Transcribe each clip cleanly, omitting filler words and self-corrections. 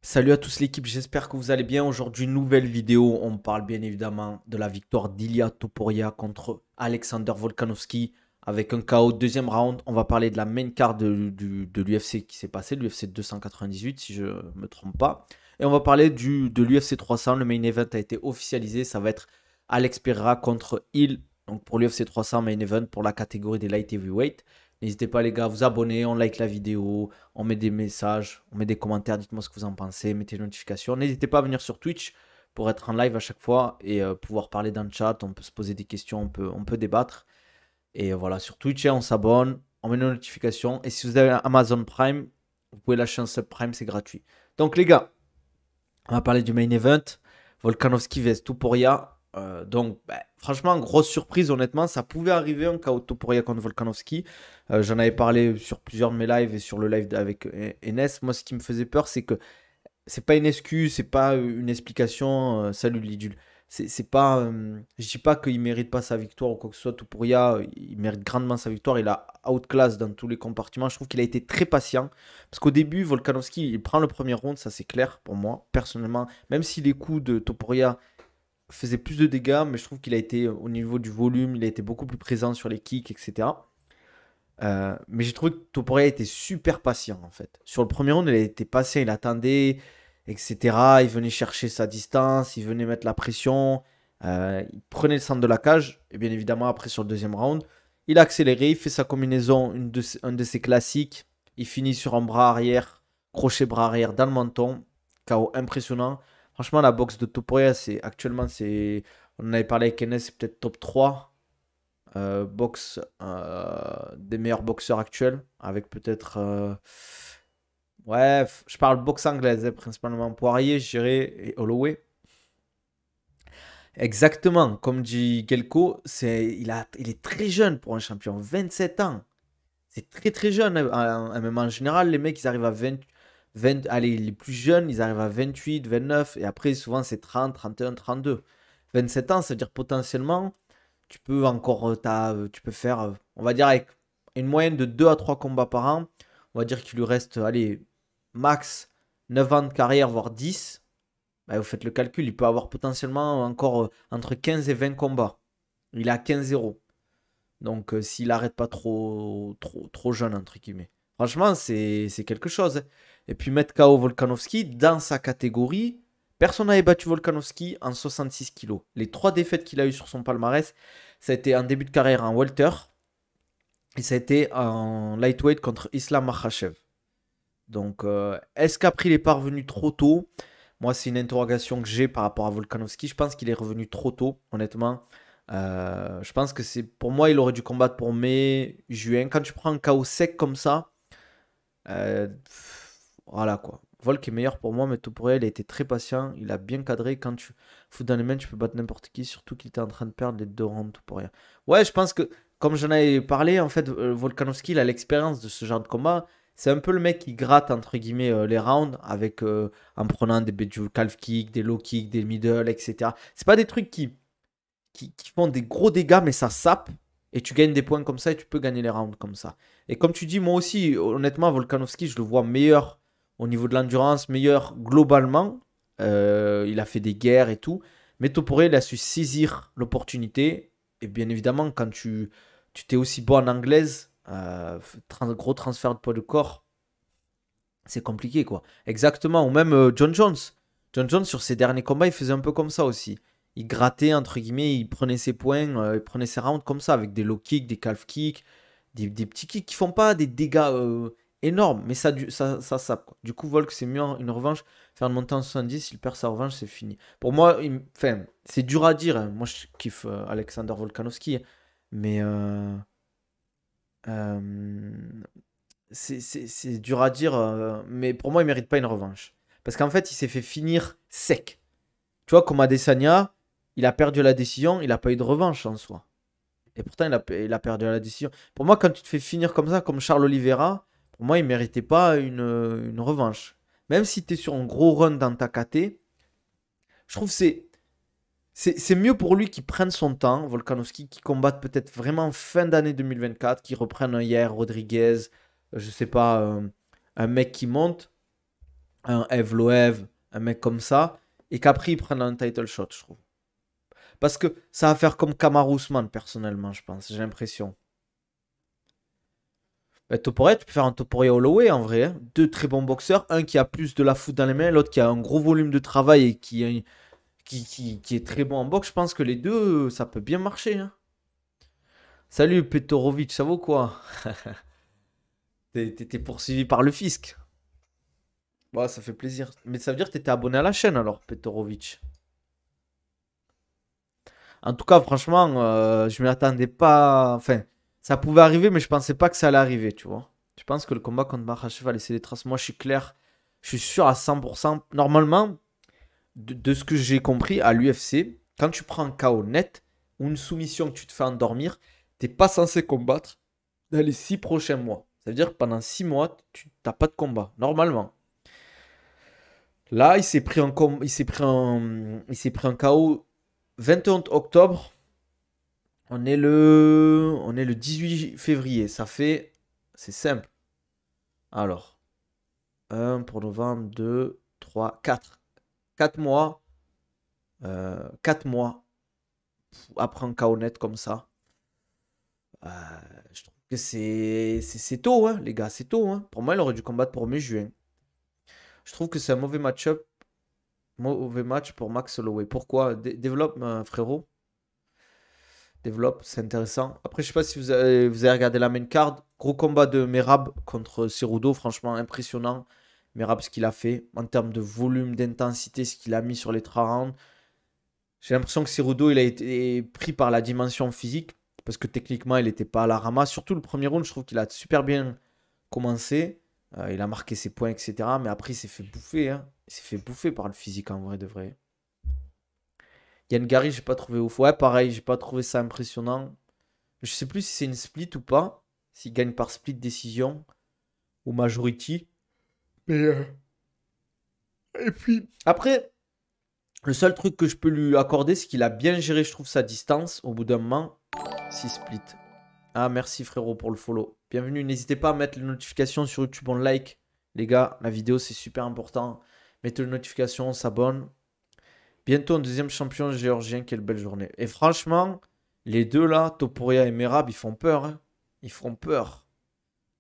Salut à tous l'équipe, j'espère que vous allez bien. Aujourd'hui, nouvelle vidéo. On parle bien évidemment de la victoire d'Ilia Topuria contre Alexander Volkanovski avec un KO deuxième round. On va parler de la main card de l'UFC qui s'est passé, l'UFC 298 si je ne me trompe pas. Et on va parler de l'UFC 300. Le main event a été officialisé. Ça va être Alex Pereira contre Hill. Donc pour l'UFC 300 main event pour la catégorie des light heavyweight. N'hésitez pas les gars à vous abonner, on like la vidéo, on met des messages, on met des commentaires, dites-moi ce que vous en pensez, mettez des notifications. N'hésitez pas à venir sur Twitch pour être en live à chaque fois et pouvoir parler dans le chat, on peut se poser des questions, on peut débattre. Et voilà, sur Twitch, on s'abonne, on met nos notifications. Et si vous avez Amazon Prime, vous pouvez lâcher un sub Prime, c'est gratuit. Donc les gars, on va parler du main event. Volkanovski vs Topuria. Donc, franchement, grosse surprise, honnêtement. Ça pouvait arriver un KO Topuria contre Volkanovski. J'en avais parlé sur plusieurs de mes lives et sur le live avec Enes. Moi, ce qui me faisait peur, c'est que c'est pas une excuse, c'est pas une explication. Salut Lidul. C'est pas, je dis pas qu'il mérite pas sa victoire ou quoi que ce soit. Topuria, il mérite grandement sa victoire. Il a outclass dans tous les compartiments. Je trouve qu'il a été très patient. Parce qu'au début, Volkanovski, il prend le premier round, ça c'est clair pour moi, personnellement. Même si les coups de Topuria faisaient plus de dégâts, mais je trouve qu'il a été, au niveau du volume, il a été beaucoup plus présent sur les kicks, etc. Mais j'ai trouvé que Topuria était super patient en fait. Sur le premier round, il a été patient, il attendait, etc. Il venait chercher sa distance, il venait mettre la pression, il prenait le centre de la cage. Et bien évidemment, après sur le deuxième round, il a accéléré, il fait sa combinaison, un de ses classiques. Il finit sur un bras arrière, crochet bras arrière dans le menton. KO impressionnant. Franchement, la boxe de Topuria, actuellement, on en avait parlé avec Enes, c'est peut-être top 3 boxe des meilleurs boxeurs actuels, avec peut-être. Ouais, je parle boxe anglaise, hein, principalement Poirier, je dirais, et Holloway. Exactement, comme dit Gelko, il est très jeune pour un champion, 27 ans. C'est très très jeune, hein. Même en général, les mecs, ils arrivent à 20, allez, les plus jeunes, ils arrivent à 28, 29, et après, souvent, c'est 30, 31, 32. 27 ans, c'est-à-dire potentiellement, tu peux encore, tu peux faire, on va dire, avec une moyenne de 2 à 3 combats par an, on va dire qu'il lui reste, allez, max 9 ans de carrière, voire 10. Bah, vous faites le calcul, il peut avoir potentiellement encore entre 15 et 20 combats. Il est à 15-0. Donc, s'il arrête pas trop jeune, entre guillemets. Franchement, c'est quelque chose, hein. Et puis, mettre KO Volkanovski dans sa catégorie, personne n'avait battu Volkanovski en 66 kilos. Les trois défaites qu'il a eues sur son palmarès, ça a été en début de carrière en welter et ça a été en lightweight contre Islam Makhachev. Donc, est-ce qu'après il est pas revenu trop tôt? Moi, c'est une interrogation que j'ai par rapport à Volkanovski. Je pense qu'il est revenu trop tôt, honnêtement. Je pense que c'est pour moi, il aurait dû combattre pour mai, juin. Quand tu prends un KO sec comme ça, voilà quoi. Volk est meilleur pour moi, mais Topuria, il a été très patient. Il a bien cadré. Quand tu fous dans les mains, tu peux battre n'importe qui. Surtout qu'il était en train de perdre les deux rounds, Topuria. Ouais, je pense que, comme j'en avais parlé, en fait, Volkanovski, il a l'expérience de ce genre de combat. C'est un peu le mec qui gratte, entre guillemets, les rounds avec, en prenant du calf kick, des low kick, des middle, etc. C'est pas des trucs qui font des gros dégâts, mais ça sape. Et tu gagnes des points comme ça et tu peux gagner les rounds comme ça. Et comme tu dis, moi aussi, honnêtement, Volkanovski, je le vois meilleur au niveau de l'endurance, meilleur globalement. Il a fait des guerres et tout. Mais Topuria, il a su saisir l'opportunité. Et bien évidemment, quand tu t'es aussi bon en anglaise, gros transfert de poids de corps, c'est compliqué quoi. Exactement. Ou même John Jones. John Jones, sur ses derniers combats, il faisait un peu comme ça aussi. Il grattait, entre guillemets, il prenait ses points, il prenait ses rounds comme ça, avec des low kicks, des calf kicks, des petits kicks qui font pas des dégâts énormes, mais ça sape, quoi. Du coup, Volk, c'est mieux une revanche. Faire une montée en 70, s'il perd sa revanche, c'est fini. Pour moi, enfin, c'est dur à dire, hein. Moi, je kiffe Alexander Volkanovski, hein. Mais euh, c'est dur à dire, mais pour moi, il mérite pas une revanche. Parce qu'en fait, il s'est fait finir sec. Tu vois, comme Adesanya, il a perdu la décision, il n'a pas eu de revanche en soi. Et pourtant, il a perdu la décision. Pour moi, quand tu te fais finir comme ça, comme Charles Oliveira, pour moi, il ne méritait pas une revanche. Même si tu es sur un gros run dans ta KT, je trouve que c'est mieux pour lui qu'il prenne son temps, Volkanovski, qui combatte peut-être vraiment fin d'année 2024, qui reprenne un Yair Rodriguez, je sais pas, un mec qui monte. un Evloev, un mec comme ça, et qu'après ils prennent un title shot, je trouve. Parce que ça va faire comme Kamaru Usman, personnellement, je pense, j'ai l'impression. Bah, Topuria, tu peux faire un Topuria Holloway en vrai, hein. Deux très bons boxeurs, un qui a plus de la foot dans les mains, l'autre qui a un gros volume de travail et qui est très bon en boxe. Je pense que les deux, ça peut bien marcher, hein. Salut Petorovic, ça vaut quoi? T'es poursuivi par le fisc. Ouais, ça fait plaisir. Mais ça veut dire que t'étais abonné à la chaîne alors, Petorovic. En tout cas, franchement, je m'y attendais pas. Enfin, ça pouvait arriver, mais je pensais pas que ça allait arriver, tu vois. Je pense que le combat contre Makhachev va laisser des traces. Moi, je suis clair, je suis sûr à 100%. Normalement, de ce que j'ai compris à l'UFC, quand tu prends un KO net ou une soumission que tu te fais endormir, t'es pas censé combattre dans les 6 prochains mois. Ça veut dire que pendant 6 mois, tu n'as pas de combat, normalement. Là, il s'est pris un KO 21 octobre. On est le 18 février. Ça fait, c'est simple. Alors, un pour novembre, 2, 3, 4. 4 mois. 4 mois après un KO net comme ça. Euh, je trouve que c'est tôt, hein, les gars, c'est tôt, hein. Pour moi, il aurait dû combattre pour mai juin. Je trouve que c'est un mauvais match-up, mauvais match pour Max Holloway. Pourquoi? Développe, frérot. Développe, c'est intéressant. Après, je sais pas si vous avez regardé la main card. Gros combat de Merab contre Cerudo, franchement impressionnant. Merab, ce qu'il a fait en termes de volume, d'intensité, ce qu'il a mis sur les 3 rounds. J'ai l'impression que Cerudo, il a été pris par la dimension physique parce que techniquement, il n'était pas à la ramasse. Surtout le premier round, je trouve qu'il a super bien commencé. Il a marqué ses points, etc. Mais après, il s'est fait bouffer, hein. Il s'est fait bouffer par le physique en vrai de vrai. Yann Gary, j'ai pas trouvé ouf. Ouais, pareil, j'ai pas trouvé ça impressionnant. Je sais plus si c'est une split ou pas. S'il gagne par split décision ou majority. Mais et puis, après, le seul truc que je peux lui accorder, c'est qu'il a bien géré, je trouve, sa distance. Au bout d'un moment, 6 split. Ah, merci frérot pour le follow. Bienvenue. N'hésitez pas à mettre les notifications sur YouTube en like. Les gars, la vidéo, c'est super important. Mettez les notifications, on s'abonne. Bientôt un deuxième champion géorgien, quelle belle journée. Et franchement, les deux là, Topuria et Merab, ils font peur, hein. Ils font peur.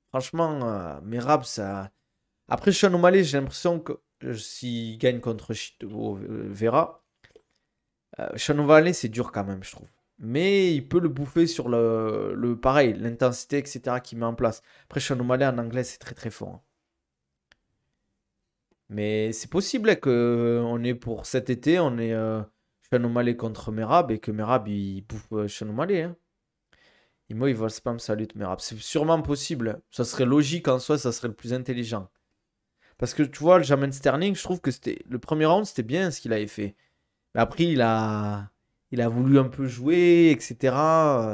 Franchement, Merab, ça. Après, Sean O'Malley, j'ai l'impression que s'il gagne contre Vera, Sean O'Malley, c'est dur quand même, je trouve. Mais il peut le bouffer sur le pareil, l'intensité, etc. qu'il met en place. Après, Sean O'Malley en anglais, c'est très très fort, hein. Mais c'est possible hein, que on est pour cet été, on est Sean O'Malley contre Merab et que Merab il bouffe Sean O'Malley, hein. Et moi, il va spam salut Merab. C'est sûrement possible. Ça serait logique en soi, ça serait le plus intelligent. Parce que tu vois, le Jermaine Sterling, je trouve que c'était le premier round, c'était bien ce qu'il avait fait. Mais après, il a voulu un peu jouer, etc.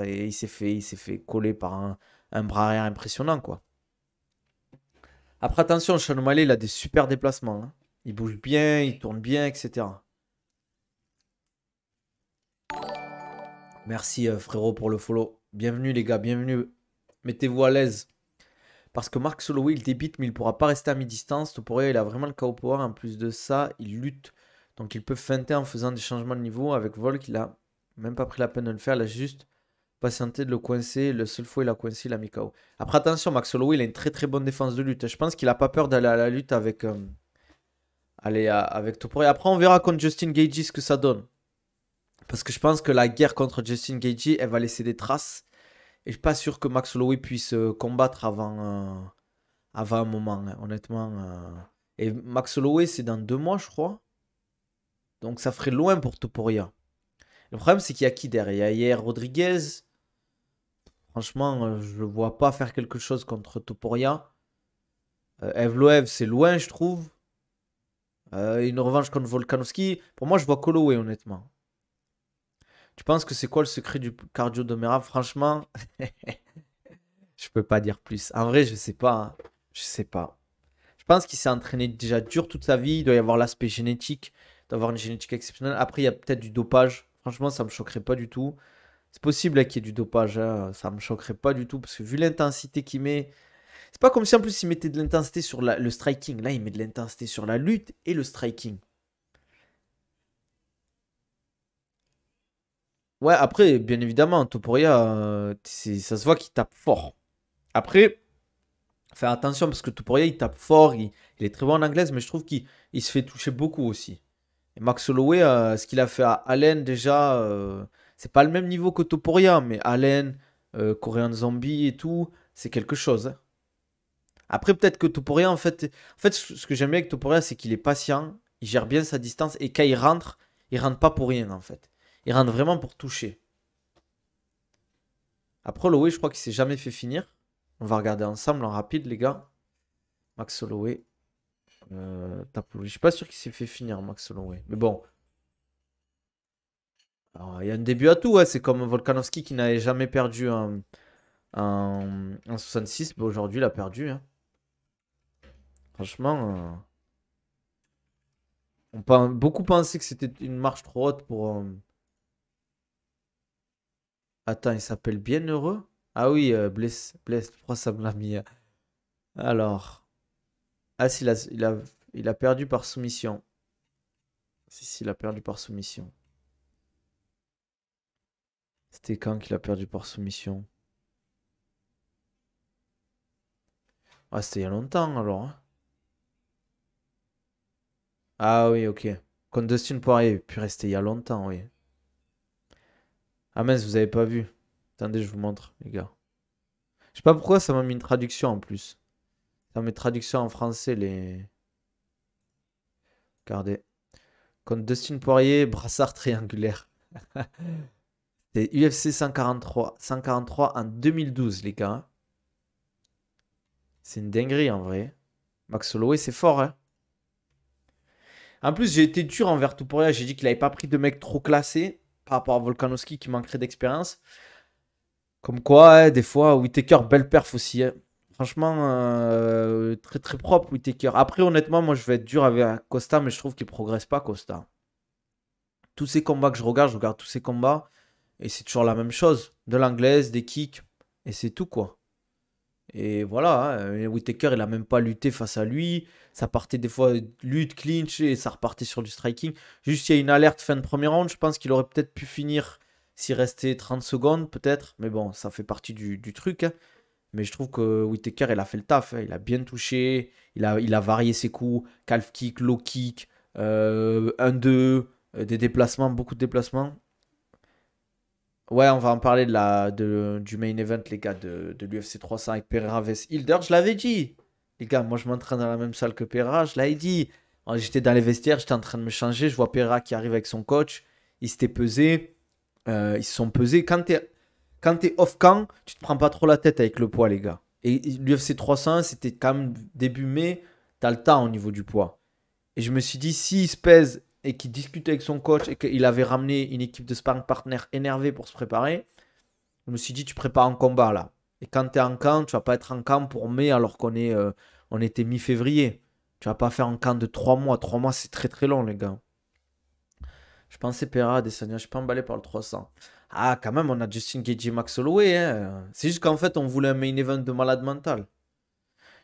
Et il s'est fait coller par un bras arrière impressionnant, quoi. Après, attention, Sean O'Malley, il a des super déplacements, hein. Il bouge bien, il tourne bien, etc. Merci, frérot, pour le follow. Bienvenue, les gars, bienvenue. Mettez-vous à l'aise. Parce que Mark Holloway, il débite, mais il ne pourra pas rester à mi-distance. Topuria, il a vraiment le KO power. En plus de ça, il lutte. Donc, il peut feinter en faisant des changements de niveau. Avec Volk, il a même pas pris la peine de le faire. Il a juste patienté de le coincer. La seule fois, il a coincé, il a mis KO. Après, attention, Max Holloway, il a une très très bonne défense de lutte. Je pense qu'il n'a pas peur d'aller à la lutte avec Topuria. Après, on verra contre Justin Gaethje ce que ça donne. Parce que je pense que la guerre contre Justin Gaethje, elle va laisser des traces. Et je suis pas sûr que Max Holloway puisse combattre avant un moment, hein, honnêtement. Et Max Holloway, c'est dans 2 mois, je crois. Donc ça ferait loin pour Topuria. Le problème, c'est qu'il y a qui derrière? Il y a Yair Rodriguez. Franchement, je ne vois pas faire quelque chose contre Topuria. Evloev, c'est loin, je trouve. Une revanche contre Volkanovski. Pour moi, je vois Holloway, honnêtement. Tu penses que c'est quoi le secret du cardio de Merab? Franchement, je peux pas dire plus. En vrai, je sais pas, hein. Je sais pas. Je pense qu'il s'est entraîné déjà dur toute sa vie. Il doit y avoir l'aspect génétique, d'avoir une génétique exceptionnelle. Après, il y a peut-être du dopage. Franchement, ça me choquerait pas du tout. C'est possible hein, qu'il y ait du dopage, hein. Ça me choquerait pas du tout parce que vu l'intensité qu'il met, C'est pas comme si en plus il mettait de l'intensité sur le striking. Là, il met de l'intensité sur la lutte et le striking. Ouais, après, bien évidemment, Topuria, ça se voit qu'il tape fort. Après, faire attention parce que Topuria, il tape fort, il est très bon en anglaise, mais je trouve qu'il se fait toucher beaucoup aussi. Et Max Holloway, ce qu'il a fait à Allen, déjà, c'est pas le même niveau que Topuria, mais Allen, Korean Zombie et tout, c'est quelque chose, hein. Après, peut-être que Topuria, en fait, ce que j'aime bien avec Topuria, c'est qu'il est patient, il gère bien sa distance, et quand il rentre pas pour rien, en fait. Il rentre vraiment pour toucher. Après, Holloway, je crois qu'il s'est jamais fait finir. On va regarder ensemble en rapide, les gars. Max Holloway. Je suis pas sûr qu'il s'est fait finir, Max Holloway. Mais bon. Alors, il y a un début à tout, ouais. C'est comme Volkanovski qui n'avait jamais perdu un 66. Mais aujourd'hui, il a perdu, hein. Franchement, beaucoup pensaient que c'était une marche trop haute pour. Attends, il s'appelle Bienheureux? Ah oui, Bless, pourquoi ça me l'a mis? Alors. Ah, si, il a perdu par soumission. Si, il a perdu par soumission. C'était quand qu'il a perdu par soumission? Ah, c'était il y a longtemps alors, hein. Ah oui, ok. Contre Dustin Poirier, puis resté il y a longtemps, oui. Ah mince, vous avez pas vu. Attendez, je vous montre, les gars. Je sais pas pourquoi ça m'a mis une traduction en plus. Ça met traduction en français, les. Regardez. Contre Dustin Poirier, brassard triangulaire. C'est UFC 143. 143 en 2012, les gars, hein. C'est une dinguerie en vrai. Max Holloway, c'est fort, hein. En plus, j'ai été dur envers Topuria. J'ai dit qu'il avait pas pris de mec trop classé par rapport à Volkanovski qui manquerait d'expérience. Comme quoi, ouais, des fois, Whittaker, belle perf aussi, hein. Franchement, très très propre Whittaker. Après, honnêtement, moi je vais être dur avec Costa, mais je trouve qu'il progresse pas, Costa. Tous ces combats que je regarde tous ces combats, et c'est toujours la même chose. De l'anglaise, des kicks, et c'est tout, quoi. Et voilà, hein, Whittaker, il a même pas lutté face à lui. Ça partait des fois lutte, clinch, et ça repartait sur du striking. Juste, il y a une alerte fin de premier round. Je pense qu'il aurait peut-être pu finir s'il restait 30 secondes, peut-être. Mais bon, ça fait partie du truc, hein. Mais je trouve que Whittaker, il a fait le taf, hein. Il a bien touché. Il a varié ses coups. Calf kick, low kick, 1-2, des déplacements, beaucoup de déplacements. Ouais, on va en parler du main event, les gars, de l'UFC 300 avec Pereira vs Hilder. Je l'avais dit. Les gars, moi, je m'entraîne dans la même salle que Pereira. Je l'avais dit. J'étais dans les vestiaires, j'étais en train de me changer. Je vois Pereira qui arrive avec son coach. Ils s'étaient pesés. Ils se sont pesés. Quand t'es off-camp, tu te prends pas trop la tête avec le poids, les gars. Et l'UFC 300, c'était quand même début mai. T'as le temps au niveau du poids. Et je me suis dit, s'il se pèse et qu'il discute avec son coach et qu'il avait ramené une équipe de sparring partner énervée pour se préparer, je me suis dit, tu prépares un combat là. Et quand tu es en camp, tu vas pas être en camp pour mai alors on était mi-février. Tu vas pas faire un camp de 3 mois. 3 mois, c'est très très long, les gars. Je pensais Pereira, Adesanya, je suis pas emballé par le 300. Ah, quand même, on a Justin Gaethje, Max Holloway, hein. C'est juste qu'en fait, on voulait un main event de malade mental.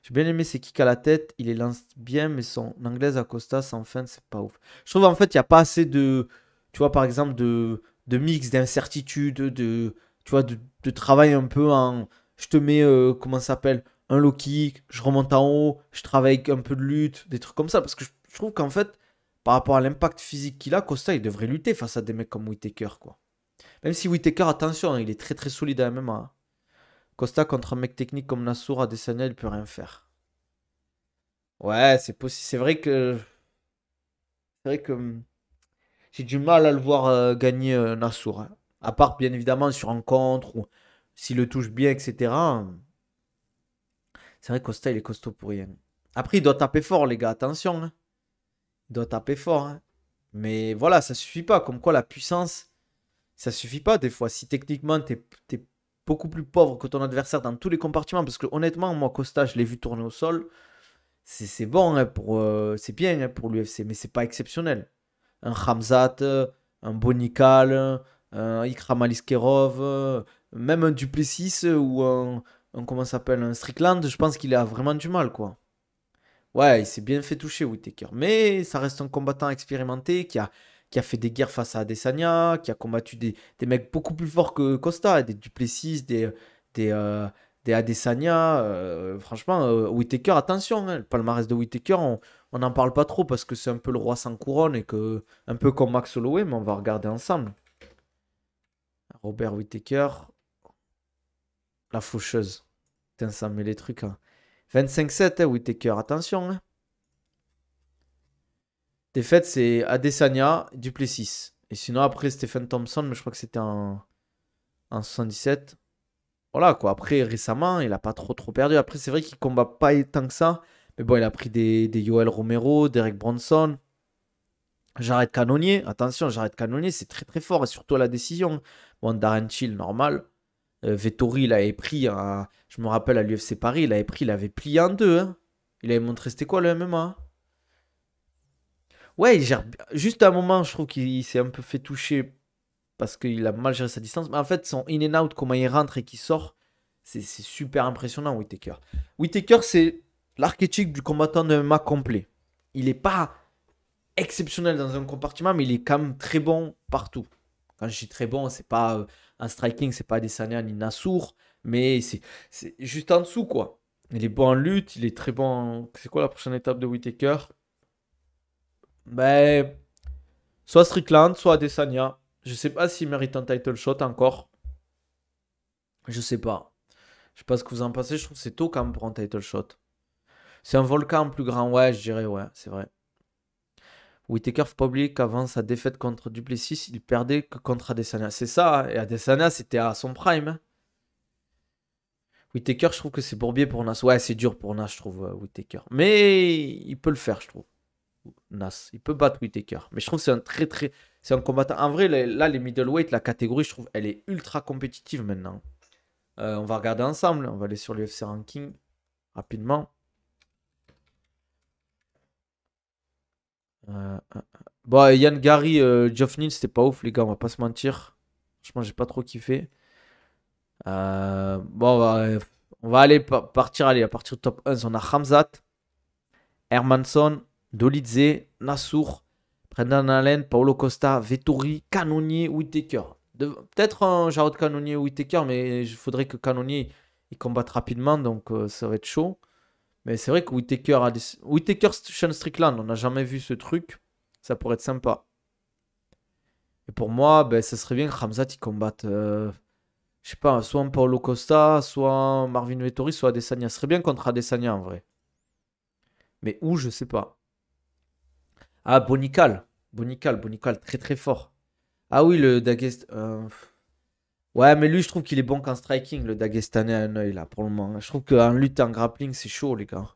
J'ai bien aimé ses kicks à la tête. Il les lance bien, mais son anglaise à Costa sans fin, c'est pas ouf. Je trouve en fait, il n'y a pas assez de. Tu vois, par exemple, de mix, d'incertitude, tu vois, de travail un peu en. Je te mets, comment ça s'appelle? Un low kick, je remonte en haut, je travaille avec un peu de lutte, des trucs comme ça. Parce que je trouve qu'en fait, par rapport à l'impact physique qu'il a, Costa, il devrait lutter face à des mecs comme Whittaker, quoi. Même si Whittaker, attention, hein, il est très très solide à MMA, hein. Costa contre un mec technique comme Nassour Adesanya, il peut rien faire. Ouais, c'est possible. C'est vrai que j'ai du mal à le voir gagner Nassour, hein. À part, bien évidemment, sur un contre ou s'il le touche bien, etc. C'est vrai que Costa, il est costaud pour rien. Après, il doit taper fort, les gars. Attention, hein. Il doit taper fort, hein. Mais voilà, ça suffit pas. Comme quoi, la puissance, ça suffit pas des fois. Si techniquement, t'es beaucoup plus pauvre que ton adversaire dans tous les compartiments. Parce que honnêtement, moi, Costa, je l'ai vu tourner au sol. C'est bon, hein, c'est bien, hein, pour l'UFC, mais c'est pas exceptionnel. Un Khamzat, un Bonikal, un Ikram Aliskerov, même un Duplessis ou un comment ça s'appelle, un Strickland, je pense qu'il a vraiment du mal, quoi. Ouais, il s'est bien fait toucher, Whittaker. Mais ça reste un combattant expérimenté qui a fait des guerres face à Adesanya, qui a combattu des mecs beaucoup plus forts que Costa, des Duplessis, des, euh, des Adesanya. Franchement, Whittaker, attention, hein, le palmarès de Whittaker, on n'en parle pas trop parce que c'est un peu le roi sans couronne et que, un peu comme Max Holloway, mais on va regarder ensemble. Robert Whittaker, la faucheuse. Putain, ça met les trucs, hein. 25-7, hein, Whittaker, attention, hein. Défaite, c'est Adesanya, Duplessis. Et sinon, après, Stephen Thompson, mais je crois que c'était en 77. Voilà, quoi. Après, récemment, il a pas trop perdu. Après, c'est vrai qu'il combat pas tant que ça. Mais bon, il a pris des Yoel Romero, Derek Bronson. Jared Cannonier. Attention, Jared Cannonier, c'est très fort. Et surtout à la décision. Bon, Darren Till, normal. Vettori, il avait pris, je me rappelle à l'UFC Paris, il avait plié en deux, hein. Il avait montré c'était quoi le MMA. Ouais, il gère juste à un moment, je trouve qu'il s'est un peu fait toucher parce qu'il a mal géré sa distance. Mais en fait, son in and out, comment il rentre et qu'il sort, c'est super impressionnant, Whittaker. Whittaker, c'est l'archétype du combattant de MMA complet. Il n'est pas exceptionnel dans un compartiment, mais il est quand même très bon partout. Quand je dis très bon, c'est pas en striking, c'est pas Adesanya ni Nassour, mais c'est juste en dessous, quoi. Il est bon en lutte, il est très bon C'est quoi la prochaine étape de Whittaker? Ben, soit Strickland, soit Adesanya. Je sais pas s'il mérite un title shot encore. Je sais pas. Je sais pas ce que vous en pensez, je trouve que c'est tôt quand même pour un title shot. C'est un volcan plus grand, ouais, je dirais, ouais, c'est vrai. Whittaker, faut pas oublier qu'avant sa défaite contre Duplessis, il perdait que contre Adesanya. C'est ça, hein, et Adesanya, c'était à son prime, hein. Whittaker, je trouve que c'est bourbier pour Nas. Ouais, c'est dur pour Nas, je trouve, Whittaker. Mais il peut le faire, je trouve. Nas, il peut battre Whittaker. Mais je trouve que c'est un C'est un combattant. En vrai, là, les middleweight, la catégorie, je trouve, elle est ultra compétitive maintenant. On va regarder ensemble. On va aller sur l'UFC Ranking rapidement. Bon, Yann Gary, Geoff Neal, c'était pas ouf, les gars, on va pas se mentir. Franchement, j'ai pas trop kiffé. Bon, on va aller partir. Allez, à partir du top 1, on a Khamzat, Hermansson, Dolidze, Nassour, Brendan Allen, Paulo Costa, Vettori, Cannonier, Whittaker. Peut-être un Jared Cannonier ou Whittaker, mais il faudrait que Cannonier il combatte rapidement, donc ça va être chaud. Mais c'est vrai que Whittaker Sean Strickland, on n'a jamais vu ce truc. Ça pourrait être sympa. Et pour moi, ben, ça serait bien que Khamzat il combatte, je sais pas, soit un Paulo Costa, soit un Marvin Vettori, soit Adesanya. Ce serait bien contre Adesanya en vrai. Mais où, je sais pas. Ah, Bonical. Bonical, très fort. Ah oui, le Dagest. Ouais, mais lui, je trouve qu'il est bon qu'en striking, le Dagestanais à un œil, là, pour le moment. Je trouve qu'en lutte, en grappling, c'est chaud, les gars.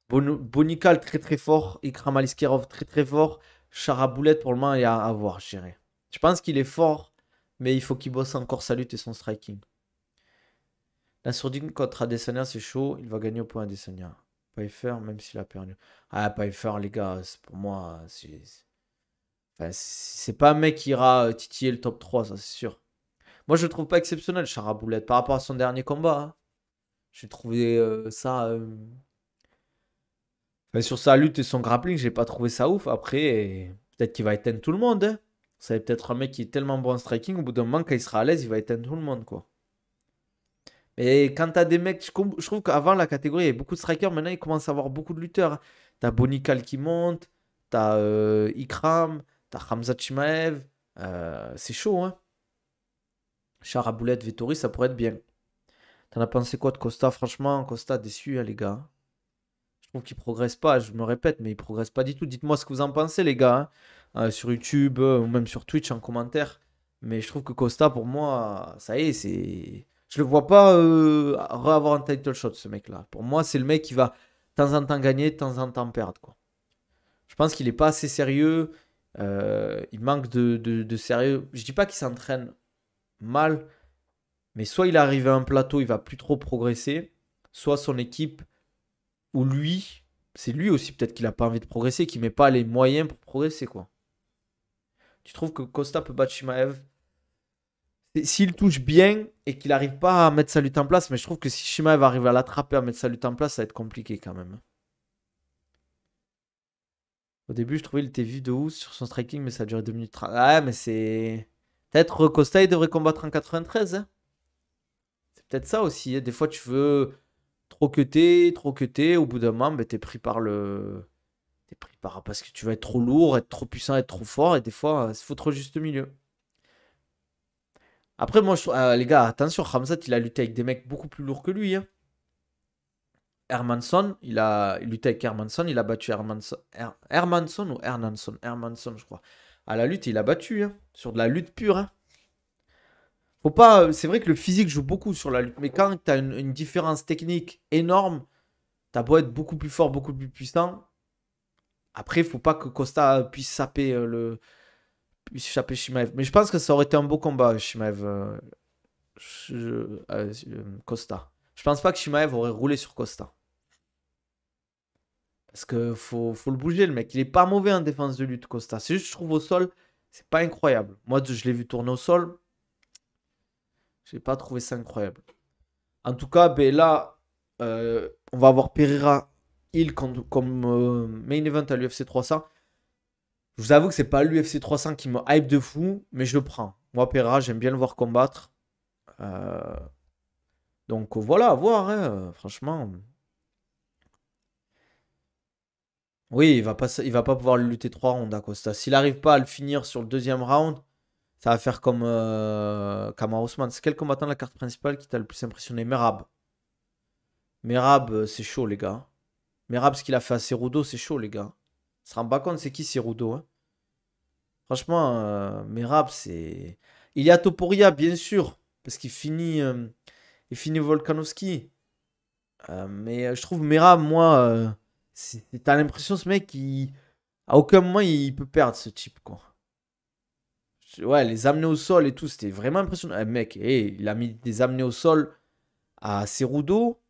Bonical, très fort. Ikram Aliskerov, très fort. Charaboulet, pour le moment, il y a à voir, je dirais. Je pense qu'il est fort, mais il faut qu'il bosse encore sa lutte et son striking. La sourdine contre Adesanya, c'est chaud. Il va gagner au point Adesanya. Pfeiffer, même s'il a perdu. Ah, Pfeiffer, les gars, pour moi, enfin, c'est pas un mec qui ira titiller le top 3, ça, c'est sûr. Moi, je le trouve pas exceptionnel, Charaboulette, par rapport à son dernier combat, hein. J'ai trouvé ça. Enfin, sur sa lutte et son grappling, j'ai pas trouvé ça ouf. Après, peut-être qu'il va éteindre tout le monde, hein. Ça va peut-être un mec qui est tellement bon en striking, au bout d'un moment, quand il sera à l'aise, il va éteindre tout le monde, quoi. Mais quand t'as des mecs, je trouve qu'avant la catégorie, il y avait beaucoup de strikers. Maintenant, il commence à avoir beaucoup de lutteurs, hein. T'as Bonical qui monte, t'as Ikram, t'as Khamzat Chimaev. C'est chaud, hein. Charaboulette, Vettori, ça pourrait être bien. T'en as pensé quoi de Costa? Franchement, Costa déçu, hein, les gars. Je trouve qu'il progresse pas. Je me répète, mais il progresse pas du tout. Dites-moi ce que vous en pensez, les gars, hein. Sur YouTube ou même sur Twitch en commentaire. Mais je trouve que Costa, pour moi, ça y est, c'est. Je le vois pas avoir un title shot, ce mec-là. Pour moi, c'est le mec qui va de temps en temps gagner, de temps en temps perdre, quoi. Je pense qu'il est pas assez sérieux. Il manque de sérieux. Je dis pas qu'il s'entraîne mal, mais soit il arrive à un plateau, il va plus trop progresser, soit son équipe ou lui, c'est lui aussi peut-être qu'il a pas envie de progresser, qu'il met pas les moyens pour progresser, quoi. Tu trouves que Costa peut battre Shimaev? S'il touche bien et qu'il n'arrive pas à mettre sa lutte en place, mais je trouve que si Shimaev arrive à l'attraper, à mettre sa lutte en place, ça va être compliqué quand même. Au début, je trouvais qu'il était vif de ouf sur son striking, mais ça a duré 2 minutes 30. Ouais, mais c'est. Peut-être Costa, il devrait combattre en 93. Hein. C'est peut-être ça aussi. Hein. Des fois, tu veux trop cutter. Au bout d'un moment, ben, t'es pris par le. T'es pris par. Parce que tu vas être trop lourd, être trop puissant, être trop fort. Et des fois, il faut trop juste milieu. Après, moi, les gars, attention, Khamzat, il a lutté avec des mecs beaucoup plus lourds que lui. Hein. Hermansson, il luttait avec Hermansson, il a battu Hermansson. Hermansson ou Hernansson? Hermansson, je crois. À la lutte, il a battu, hein, sur de la lutte pure. Hein. Faut pas, c'est vrai que le physique joue beaucoup sur la lutte, mais quand tu as une différence technique énorme, t'as beau être beaucoup plus fort, beaucoup plus puissant. Après, il faut pas que Costa puisse saper puisse choper Shimaev. Mais je pense que ça aurait été un beau combat, Shimaev, Costa. Je pense pas que Shimaev aurait roulé sur Costa. Parce que faut le bouger, le mec. Il est pas mauvais en défense de lutte, Costa. C'est juste, je trouve, au sol, c'est pas incroyable. Moi, je l'ai vu tourner au sol. J'ai pas trouvé ça incroyable. En tout cas, ben là, on va avoir Pereira Hill comme main event à l'UFC 300. Je vous avoue que c'est pas l'UFC 300 qui me hype de fou, mais je le prends. Moi, Pereira, j'aime bien le voir combattre. Euh, donc voilà, à voir, hein, franchement. Oui, il va pas pouvoir lutter 3 rounds, Acosta. S'il n'arrive pas à le finir sur le deuxième round, ça va faire comme Kamaru Usman. C'est quel combattant de la carte principale qui t'a le plus impressionné? Merab. Merab, c'est chaud, les gars. Merab, ce qu'il a fait à Cerudo, c'est chaud, les gars. On se rend pas compte, c'est qui Cerudo, hein. Franchement, Merab, c'est. Il y a Topuria, bien sûr, parce il finit Volkanovski. Mais je trouve Merab, moi, t'as l'impression, ce mec, à aucun moment, il peut perdre ce type, quoi. Ouais, les amener au sol et tout, c'était vraiment impressionnant. Mec, il a mis des amenés au sol à Cerudo,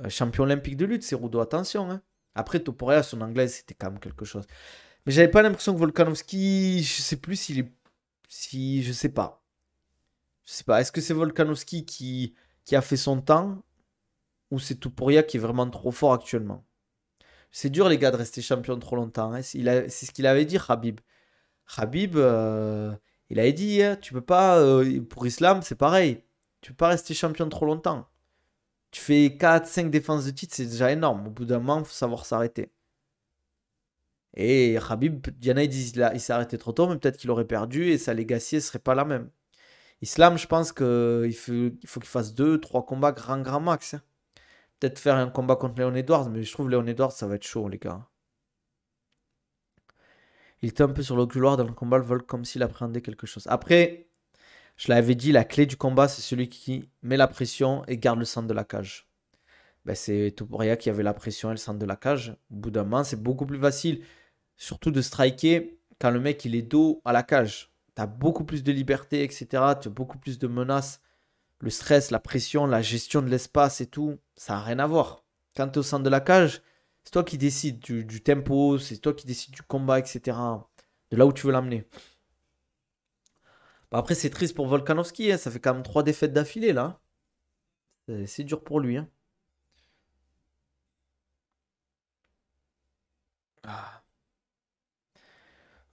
champion olympique de lutte, Cerudo, attention. Hein. Après, Topuria, son anglais, c'était quand même quelque chose. Mais j'avais pas l'impression que Volkanovski, je sais plus s'il est. Si, je sais pas. Je sais pas. Est-ce que c'est Volkanovski qui a fait son temps ou c'est Topuria qui est vraiment trop fort actuellement? C'est dur, les gars, de rester champion trop longtemps. Hein. C'est ce qu'il avait dit, Khabib. Khabib, il avait dit, hein, tu peux pas, pour Islam, c'est pareil. Tu peux pas rester champion trop longtemps. Tu fais 4, 5 défenses de titre, c'est déjà énorme. Au bout d'un moment, il faut savoir s'arrêter. Et Khabib, Diana, il s'est arrêté trop tôt, mais peut-être qu'il aurait perdu et sa legacy ne serait pas la même. Islam, je pense qu'il faut qu'il fasse 2, 3 combats grand max. Hein. Peut-être faire un combat contre Léon Edwards, mais je trouve Léon Edwards, ça va être chaud, les gars. Il était un peu sur le couloir dans le combat, le vol comme s'il appréhendait quelque chose. Après, je l'avais dit, la clé du combat, c'est celui qui met la pression et garde le centre de la cage. Ben, c'est Topuria qui avait la pression et le centre de la cage. Au bout d'un moment, c'est beaucoup plus facile, surtout de striker quand le mec il est dos à la cage. Tu as beaucoup plus de liberté, etc. Tu as beaucoup plus de menaces. Le stress, la pression, la gestion de l'espace et tout, ça n'a rien à voir. Quand tu es au centre de la cage, c'est toi qui décides du tempo, c'est toi qui décides du combat, etc. De là où tu veux l'amener. Bah après, c'est triste pour Volkanovski, hein, ça fait quand même 3 défaites d'affilée là. C'est dur pour lui. Hein. Ah.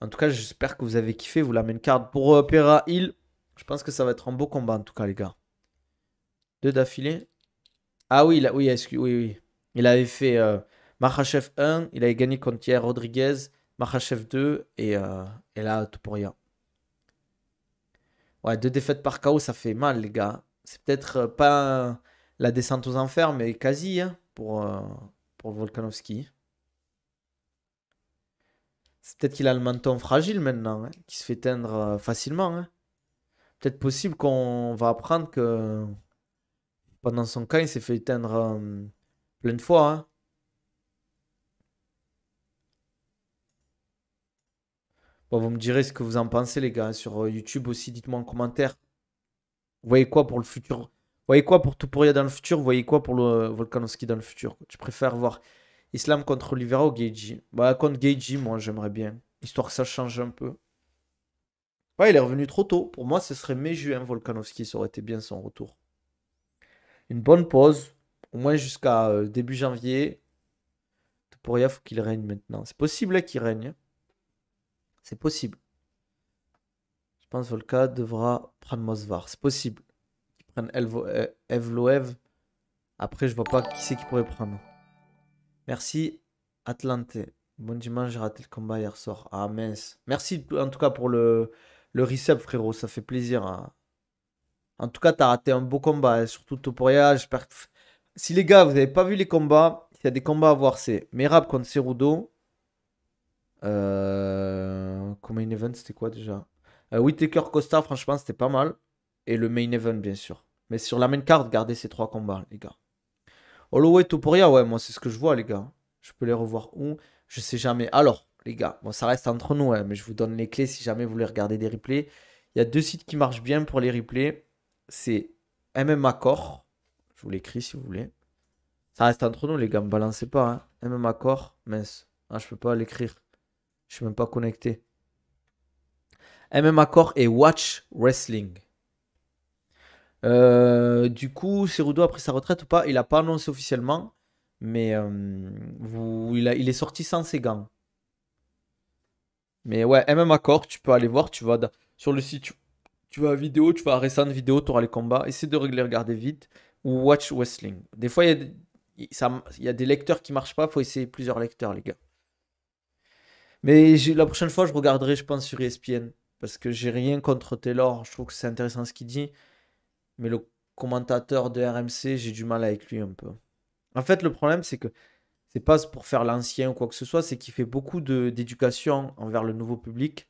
En tout cas, j'espère que vous avez kiffé. Vous la main card pour Pereira Hill. Je pense que ça va être un beau combat en tout cas, les gars. 2 d'affilée. Ah oui, oui, oui, oui. Il avait fait Makhachev 1, il avait gagné contre Yair Rodriguez, Makhachev 2 et là, Topuria. Ouais, 2 défaites par KO, ça fait mal, les gars. C'est peut-être pas la descente aux enfers, mais quasi hein, pour Volkanovski. C'est peut-être qu'il a le menton fragile maintenant, hein, qui se fait teindre facilement. Hein. Peut-être possible qu'on va apprendre que pendant son cas, il s'est fait éteindre plein de fois. Hein. Bon, vous me direz ce que vous en pensez, les gars. Sur YouTube aussi, dites-moi en commentaire. Vous voyez quoi pour le futur? Vous voyez quoi pour Topuria dans le futur? Vous voyez quoi pour le Volkanovski dans le futur? Tu préfères voir Islam contre Oliveira ou Gaethje? Bah, contre Gaethje, moi, j'aimerais bien. Histoire que ça change un peu. Ouais, il est revenu trop tôt. Pour moi, ce serait mai-juin, Volkanovski. Ça aurait été bien son retour. Une bonne pause, au moins jusqu'à début janvier. Topuria, faut qu'il règne maintenant. C'est possible hein, qu'il règne, hein. C'est possible. Je pense que Volka devra prendre Mosvar. C'est possible qu'il prenne Evloev. Après, je vois pas qui c'est qui pourrait prendre. Merci, Atlante. Bon dimanche, j'ai raté le combat hier soir. Ah mince. Merci en tout cas pour le resub, frérot. Ça fait plaisir, hein. En tout cas, t'as raté un beau combat, hein, surtout Topuria. J'espère que... Si les gars, vous n'avez pas vu les combats, il y a des combats à voir. C'est Merab contre Cerudo. Comme main event, c'était quoi déjà? Whittaker Costa, franchement, c'était pas mal. Et le main event, bien sûr. Mais sur la main card, gardez ces trois combats, les gars. Holloway Topuria, ouais, moi, c'est ce que je vois, les gars. Je peux les revoir où? Je sais jamais. Alors, les gars, bon, ça reste entre nous, hein, mais je vous donne les clés si jamais vous voulez regarder des replays. Il y a deux sites qui marchent bien pour les replays. C'est MMA Core. Je vous l'écris si vous voulez. Ça reste entre nous, les gars, me balancez pas, hein. MMA Core, mince. Ah, je peux pas l'écrire. Je suis même pas connecté. MMA Core et Watch Wrestling. Du coup, Cerudo a pris sa retraite ou pas? Il n'a pas annoncé officiellement, mais il est sorti sans ses gants. Mais ouais, MMA Core, tu peux aller voir, sur le site, tu vas à vidéo, tu vas à récente vidéo, tu auras les combats. Essaie de les regarder vite. Ou Watch Wrestling. Des fois, il y a des lecteurs qui marchent pas, il faut essayer plusieurs lecteurs, les gars. Mais la prochaine fois, je regarderai, je pense, sur ESPN. Parce que j'ai rien contre Taylor. Je trouve que c'est intéressant ce qu'il dit. Mais le commentateur de RMC, j'ai du mal avec lui un peu. En fait, le problème, c'est que c'est pas pour faire l'ancien ou quoi que ce soit, c'est qu'il fait beaucoup d'éducation envers le nouveau public.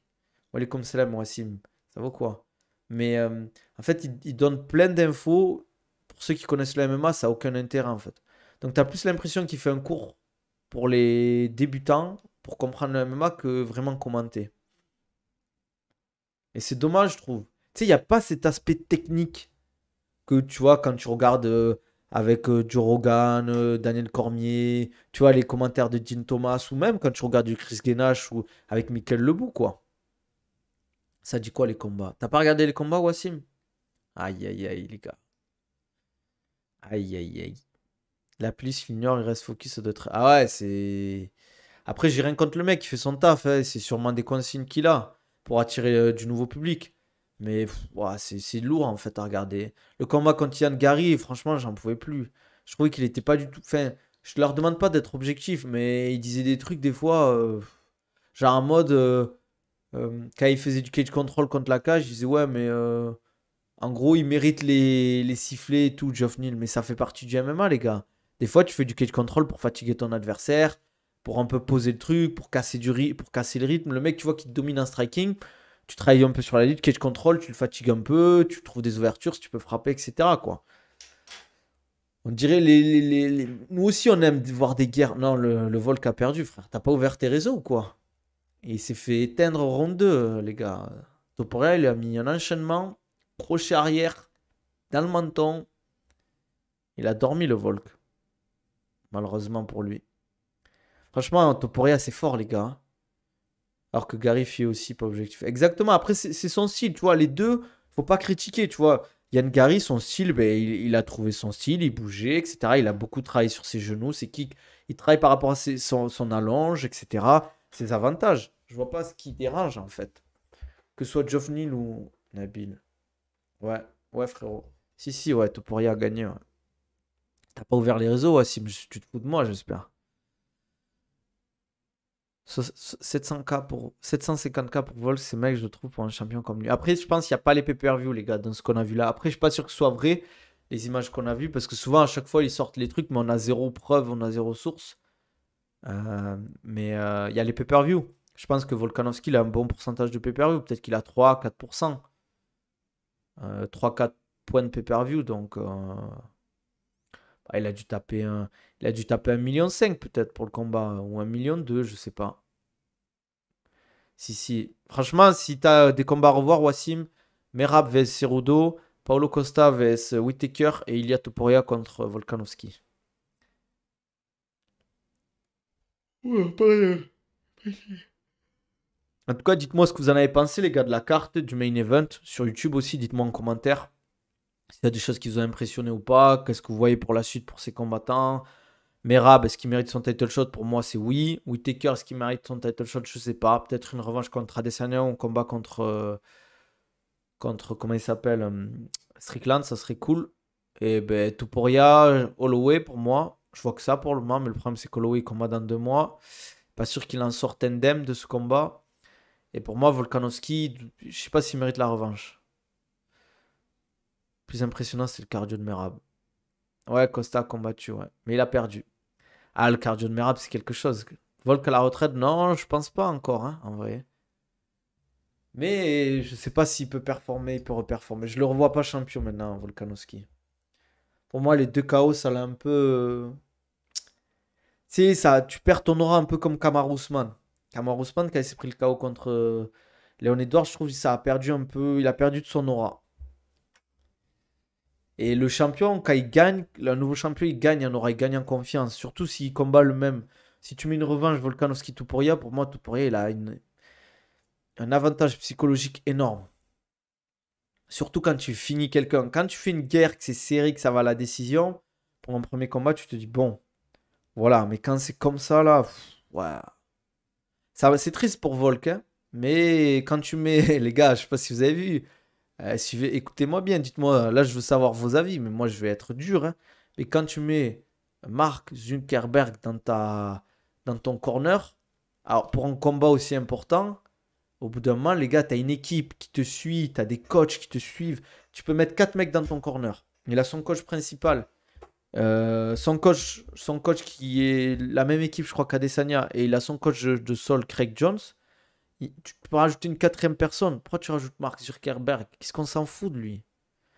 Walaikum salam, Wassim. Ça vaut quoi? Mais en fait, il donne plein d'infos. Pour ceux qui connaissent le MMA, ça n'a aucun intérêt en fait. Donc, tu as plus l'impression qu'il fait un cours pour les débutants pour comprendre le MMA que vraiment commenter. Et c'est dommage, je trouve. Tu sais, il n'y a pas cet aspect technique que tu vois quand tu regardes avec Joe Rogan, Daniel Cormier, tu vois, les commentaires de Dean Thomas, ou même quand tu regardes du Chris Guénache ou avec Michael Lebou, quoi. Ça dit quoi les combats? T'as pas regardé les combats, Wassim? Aïe, aïe, aïe, les gars. Aïe, aïe, aïe. La police l'ignore, il reste focus, ça doit être... Ah ouais, c'est... Après, j'ai rien contre le mec, il fait son taf, hein. C'est sûrement des consignes qu'il a pour attirer du nouveau public. Mais ouah, c'est lourd en fait à regarder. Le combat contre Yann Gary, franchement, j'en pouvais plus. Je trouvais qu'il était pas du tout. Enfin, je leur demande pas d'être objectif, mais il disait des trucs des fois, genre en mode, quand il faisait du cage control contre la cage, il disait ouais, mais en gros, il mérite les sifflets et tout, Geoff Neal, mais ça fait partie du MMA, les gars. Des fois, tu fais du cage control pour fatiguer ton adversaire, pour un peu poser le truc, pour casser le rythme. Le mec, tu vois, qui te domine en striking, tu travailles un peu sur la lutte, cage control, tu le fatigues un peu, tu trouves des ouvertures si tu peux frapper, etc., quoi. On dirait nous aussi, on aime voir des guerres. Non, le Volk a perdu, frère. T'as pas ouvert tes réseaux ou quoi? Et il s'est fait éteindre ronde 2, les gars. Toporel, il a mis un enchaînement, crochet arrière, dans le menton. Il a dormi le Volk, malheureusement pour lui. Franchement, Topuria, c'est fort, les gars. Alors que Garif est aussi pas objectif. Exactement, après, c'est son style, tu vois. Les deux, faut pas critiquer, tu vois. Yann Gary, son style, ben, il a trouvé son style, il bougeait, etc. Il a beaucoup travaillé sur ses genoux, ses kicks. Il travaille par rapport à son allonge, etc. Ses avantages. Je vois pas ce qui dérange, en fait. Que ce soit Geoff Neal ou Nabil. Ouais, ouais, frérot. Si, si, ouais, Topuria a gagné, ouais. T'as pas ouvert les réseaux, Wassim, tu te fous de moi, j'espère. 700K pour 750K pour Vol, c'est mec, je le trouve pour un champion comme lui. Après, je pense qu'il n'y a pas les pay-per-view, les gars, dans ce qu'on a vu là. Après, je suis pas sûr que ce soit vrai, les images qu'on a vues, parce que souvent, à chaque fois, ils sortent les trucs, mais on a zéro preuve, on a zéro source. Mais il y a les pay-per-view. Je pense que Volkanovski, il a un bon pourcentage de pay-per-view. Peut-être qu'il a 3-4%. 3-4 points de pay-per-view. Donc, bah, il a dû taper 1,5 million peut-être pour le combat. Ou 1,2 million, je sais pas. Si, si. Franchement, si t'as des combats à revoir, Wassim, Merab vs Cerudo, Paulo Costa vs Whittaker et Ilia Topuria contre Volkanovski. Ouais, pareil. En tout cas, dites-moi ce que vous en avez pensé, les gars, de la carte, du main event. Sur YouTube aussi, dites-moi en commentaire s'il y a des choses qui vous ont impressionné ou pas. Qu'est-ce que vous voyez pour la suite pour ces combattants? Merab, est-ce qu'il mérite son title shot? Pour moi, c'est oui. Whittaker, est-ce qu'il mérite son title shot? Je sais pas. Peut-être une revanche contre Adesanya ou un combat contre comment il s'appelle? Strickland, ça serait cool. Et ben, Topuria, Holloway, pour moi, je vois que ça pour le moment. Mais le problème, c'est qu'Holloway combat dans 2 mois. Pas sûr qu'il en sorte indemne de ce combat. Et pour moi, Volkanovski, je sais pas s'il mérite la revanche. Le plus impressionnant, c'est le cardio de Merab. Ouais, Costa a combattu, ouais. Mais il a perdu. Ah, le cardio de Merab, c'est quelque chose. Volk à la retraite, non, je pense pas encore, hein, en vrai. Mais je sais pas s'il peut performer, il peut reperformer. Je le revois pas champion maintenant, Volkanovski. Pour moi, les deux KO, ça l'a un peu. Tu sais, ça, tu perds ton aura un peu comme Kamaru Usman. Kamaru Usman, quand il s'est pris le KO contre Léon Edwards, je trouve que ça a perdu un peu. Il a perdu de son aura. Et le champion, quand il gagne, le nouveau champion, il gagne en aura, il gagne en confiance. Surtout s'il combat le même. Si tu mets une revanche Volkanovski-Topuria, pour moi, Topuria, il a un avantage psychologique énorme. Surtout quand tu finis quelqu'un. Quand tu fais une guerre, que c'est serré, que ça va à la décision, pour un premier combat, tu te dis, bon, voilà. Mais quand c'est comme ça, là, ouais. C'est triste pour Volk, hein. Mais quand tu mets, les gars, je sais pas si vous avez vu, écoutez-moi bien, dites-moi, là je veux savoir vos avis, mais moi je vais être dur, hein. Mais quand tu mets Mark Zuckerberg dans ton corner, alors pour un combat aussi important, au bout d'un moment, les gars, tu as une équipe qui te suit, tu as des coachs qui te suivent. Tu peux mettre 4 mecs dans ton corner. Il a son coach principal. Son coach qui est la même équipe, je crois, qu'Adesanya. Et il a son coach de sol, Craig Jones. Tu peux rajouter une quatrième personne. Pourquoi tu rajoutes Mark Zuckerberg? Qu'est-ce qu'on s'en fout de lui?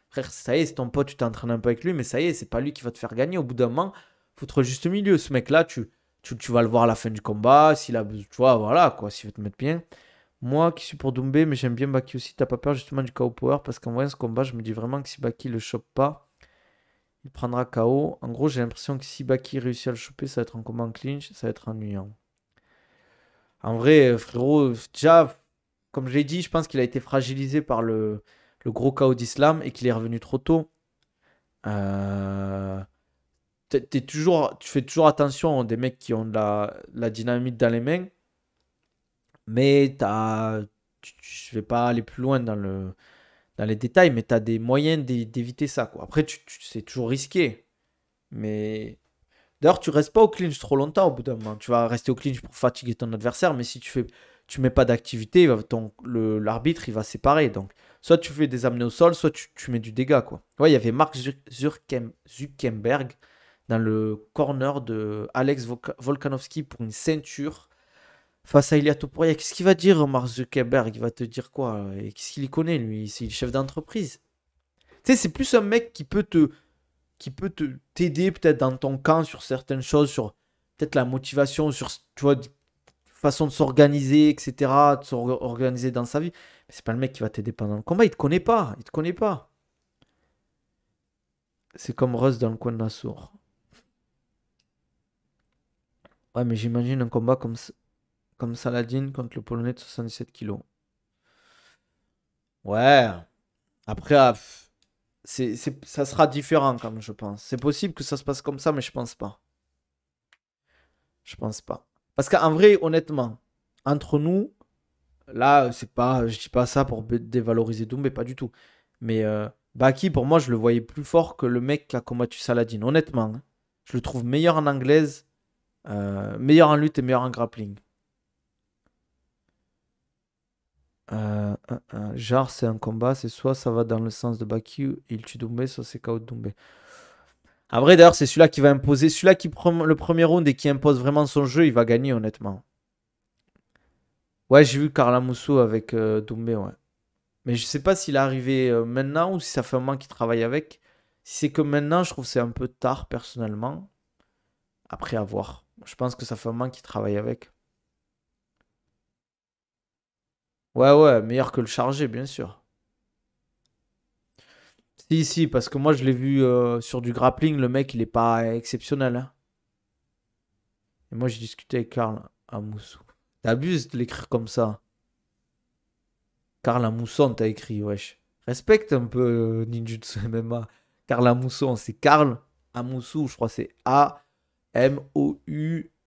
Frère, ça y est, c'est ton pote, tu t'entraînes un peu avec lui, mais ça y est, c'est pas lui qui va te faire gagner. Au bout d'un moment, foutre le juste milieu. Ce mec-là, tu vas le voir à la fin du combat. S'il a besoin, tu vois, voilà, quoi, s'il veut te mettre bien. Moi qui suis pour Doumbé, mais j'aime bien Baki aussi. T'as pas peur justement du KO Power? Parce qu'en voyant ce combat, je me dis vraiment que si Baki le chope pas, il prendra KO. En gros, j'ai l'impression que si Baki réussit à le choper, ça va être un combat en clinch, ça va être ennuyant. En vrai, frérot, déjà, comme je l'ai dit, je pense qu'il a été fragilisé par le gros KO d'Islam et qu'il est revenu trop tôt. Euh, tu fais toujours attention des mecs qui ont de la dynamite dans les mains, mais je vais pas aller plus loin dans les détails, mais tu as des moyens d'éviter ça, quoi. Après, c'est toujours risqué, mais d'ailleurs, tu restes pas au clinch trop longtemps au bout d'un moment. Tu vas rester au clinch pour fatiguer ton adversaire, mais si tu mets pas d'activité, l'arbitre il va séparer. Donc, soit tu fais des amenés au sol, soit tu mets du dégât, quoi. Ouais, il y avait Mark Zuckerberg dans le corner de Alex Volkanovski pour une ceinture face à Ilia Topuria. Qu'est-ce qu'il va dire, Mark Zuckerberg? Il va te dire quoi? Et qu'est-ce qu'il y connaît, lui? C'est le chef d'entreprise. Tu sais, c'est plus un mec qui peut t'aider peut-être dans ton camp sur certaines choses, sur peut-être la motivation, sur tu vois, façon de s'organiser, etc., de s'organiser dans sa vie. Mais c'est pas le mec qui va t'aider pendant le combat, il te connaît pas, il te connaît pas. C'est comme Russ dans le coin de la sourd. Ouais, mais j'imagine un combat comme Saladin contre le Polonais de 77 kilos. Ouais, après, ça sera différent quand même, je pense. C'est possible que ça se passe comme ça, mais je pense pas. Je pense pas. Parce qu'en vrai, honnêtement, entre nous, là, c'est pas, je dis pas ça pour dévaloriser Doumbé, pas du tout. Mais Baki, pour moi, je le voyais plus fort que le mec qui a combattu Saladin. Honnêtement, hein. Je le trouve meilleur en anglaise, meilleur en lutte et meilleur en grappling. Genre, c'est un combat, c'est soit ça va dans le sens de Baki, il tue Doumbé, soit c'est KO de Doumbé. En vrai, d'ailleurs, c'est celui-là qui va imposer. Celui-là qui prend le premier round et qui impose vraiment son jeu, il va gagner, honnêtement. Ouais, j'ai vu Carla Moussou avec Doumbé, ouais. Mais je sais pas s'il est arrivé maintenant ou si ça fait un moment qu'il travaille avec. Si c'est que maintenant, je trouve que c'est un peu tard, personnellement. Après, à voir. Je pense que ça fait un moment qu'il travaille avec. Ouais, ouais, meilleur que le chargé, bien sûr. Si, si, parce que moi, je l'ai vu sur du grappling. Le mec, il est pas exceptionnel, hein. Et moi, j'ai discuté avec Karl Amoussou. T'abuses de l'écrire comme ça. Karl Amousson, t'as écrit, wesh. Respecte un peu Ninjutsu MMA. Karl Amousson, c'est Karl Amoussou, je crois que c'est A-M-O-U.